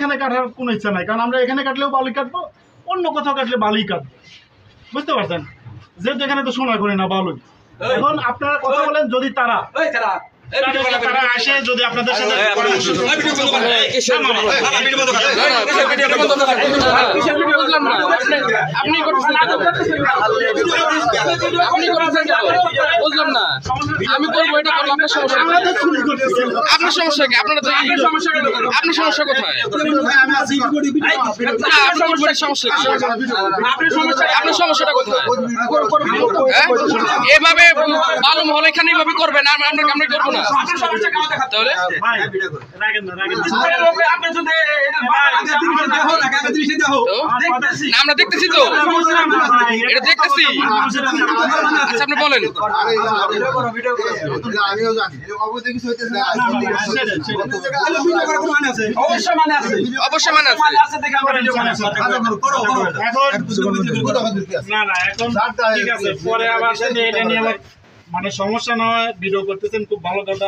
এখানে কাটার কোনো ইচ্ছা নাই, কারণ আমরা এখানে কাটলেও বালি কাটবো, অন্য কোথাও কাটলে বালি কাটবো, বুঝতে পারছেন? যেহেতু এখানে তো সোনার খনি না, বালুই। এখন আপনারা কথা বলেন, যদি তারা আসে, যদি আপনাদের সাথে বুঝলাম না, আমি করবো এটা করবো, আপনার সমস্যা, আপনার সমস্যা কি? আপনার আপনার সমস্যা কোথায়? আপনার সমস্যা কি? আপনার সমস্যাটা কোথায়? এভাবে বালু মহল এখানে এভাবে করবেন, আমরা করবো না তাহলে? আমরা দেখতেছি তো, এটা দেখতেছি। আচ্ছা আপনি বলেন। অবশ্যই মানে আছে। না এখন ঠিক আছে, পরে আবার এটা নিয়ে মানে সমস্যা না হয়, ভিডিও করতেছেন, খুব ভালো কথা।